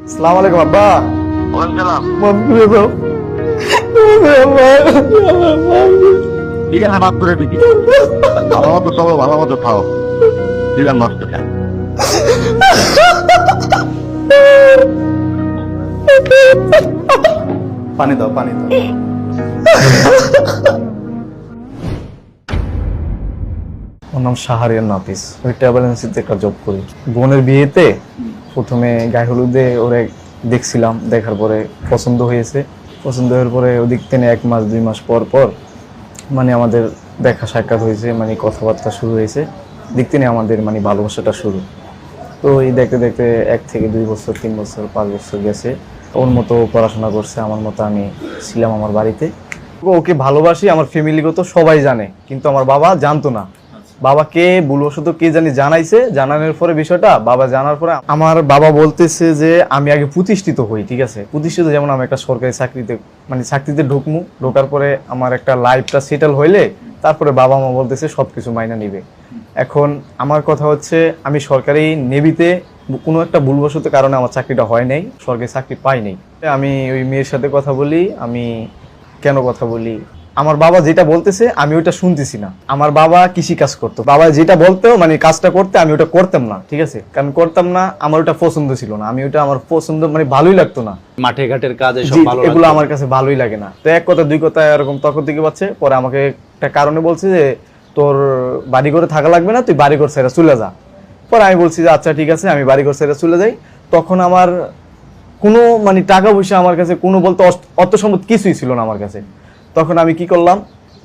আসসালামু আলাইকুম আব্বা। ওয়ালাইকুম মাফ করে দাও। ঠিক আছে, মাফ করে দিচ্ছি। ভালো মতো চলো, ভালো মতো খাও। ঠিক আছে, নষ্ট খাও। পানি দাও, পানি দাও। ওর নাম শাহরিয়ার নাফিস। ওই ট্রাভেল এজেন্সিতে একটা জব করি। বোনের বিয়েতে প্রথমে গায়ে হলুদে ওরে দেখছিলাম, দেখার পরে পছন্দ হয়েছে। পছন্দ হওয়ার পরে ওদিক থেকে 1 মাস 2 মাস পর পর মানে আমাদের দেখা সাক্ষাৎ হয়েছে, মানে কথাবার্তা শুরু হয়েছে। দিক থেকে আমাদের মানে ভালোবাসাটা শুরু। তো এই দেখতে দেখতে 1 থেকে 2 বছর 3 বছর 5 বছর গেছে। ওর মতো পড়াশোনা করছে, আমার মতো আমি ছিলাম আমার বাড়িতে। ওকে ভালোবাসি, আমার ফ্যামিলিগত সবাই জানে, কিন্তু আমার বাবা জানতো না। বাবাকে ভুলবশত কে জানি জানাইছে, জানানোর পরে বিষয়টা বাবা জানার পরে আমার বাবা বলতেছে যে আমি আগে প্রতিষ্ঠিত হই, ঠিক আছে, প্রতিষ্ঠিত যেমন আমি একটা সরকারি চাকরিতে মানে চাকরিতে ঢোকার পরে আমার একটা লাইফটা সেটেল হইলে তারপরে বাবা মা বলতেছে সবকিছু মাইনা নিবে। এখন আমার কথা হচ্ছে আমি সরকারি নেভিতে কোনো একটা ভুলবশত কারণে আমার চাকরিটা হয় নাই, সরকারি চাকরি পাই নাই। আমি ওই মেয়ের সাথে কথা বলি। আমি কেন কথা বলি, আমার বাবা যেটা বলতেছে আমি ওইটা শুনতেছি না। আমার বাবা কৃষি কাজ করতো, বাবা যেটা বলতো মানে কাজটা করতে আমি ওটা করতাম না, ঠিক আছে, কারণ করতাম না, আমার ওটা পছন্দ ছিল না, আমি ওটা আমার পছন্দ মানে ভালোই লাগতো না। মাঠে ঘাটের কাজ এসব জি, ভালো এগুলো লাগতো আমার কাছে ভালোই লাগে না। তো এক কথা দুই কথা এরকম তর্ক দিকে পাচ্ছে। পরে আমাকে একটা কারণে বলছে যে তোর বাড়ি ঘরে থাকা লাগবে না, তুই বাড়ি ঘর ছেড়ে চলে যা। পরে আমি বলছি যে আচ্ছা ঠিক আছে, আমি বাড়ি ঘর ছেড়ে চলে যাই। তখন আমার কোনো মানে টাকা পয়সা আমার কাছে কোনো বলতে অর্থ সম্পদ কিছুই ছিল না আমার কাছে। তখন আমি কি করলাম,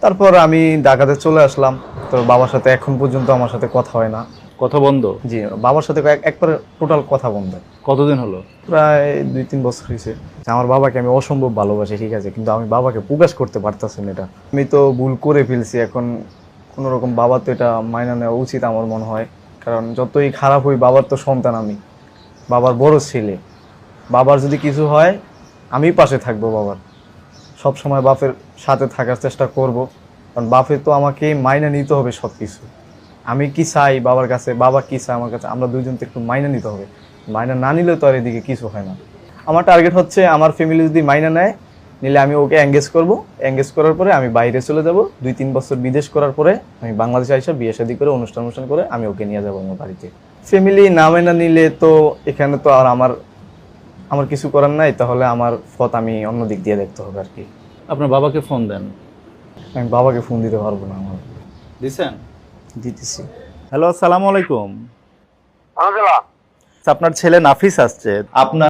তারপর আমি ঢাকাতে চলে আসলাম। তো বাবার সাথে এখন পর্যন্ত আমার সাথে কথা হয় না। কথা বন্ধ। জি, বাবার সাথে একবার টোটাল কথা বন্ধ। কতদিন হলো? প্রায় 2-3 বছর হয়েছে। আমার বাবাকে আমি অসম্ভব ভালোবাসি, ঠিক আছে, কিন্তু আমি বাবাকে প্রকাশ করতে পারতাছি না। এটা আমি তো ভুল করে ফেলছি। এখন কোনো রকম বাবার তো এটা মাইনা নেওয়া উচিত আমার মনে হয়, কারণ যতই খারাপ হই বাবার তো সন্তান আমি, বাবার বড় ছেলে। বাবার যদি কিছু হয় আমি পাশে থাকবো বাবার, সব সময় বাপের সাথে থাকার চেষ্টা করব, কারণ বাপের তো আমাকে মাইনা নিতে হবে সব কিছু। আমি কি চাই বাবার কাছে, বাবা কি চায় আমার কাছে, আমরা দুইজন তো একটু মাইনা নিতে হবে। মাইনা না নিলে তো আর এদিকে কিছু হয় না। আমার টার্গেট হচ্ছে আমার ফ্যামিলি যদি মাইনা নেয়, নিলে আমি ওকে এঙ্গেজ করব। এঙ্গেজ করার পরে আমি বাইরে চলে যাব। 2-3 বছর বিদেশ করার পরে আমি বাংলাদেশে আইসা বিয়ে শাদী করে অনুষ্ঠান করে আমি ওকে নিয়ে যাবো আমার বাড়িতে। ফ্যামিলি না মাইনা নিলে তো এখানে তো আর আমার কিছু করার নাই। তাহলে আমার পথ আমি অন্য দিক দিয়ে দেখতে হবে আর কি। আপনার বাবাকে ফোন দেন। আমি বাবাকে ফোন দিতে পারবো না, আমার দিছেন? দিতেছি। হ্যালো, আসসালামু আলাইকুম। আলহামদুলিল্লাহ। আপনার ছেলে নাফিস আসছে। আপনার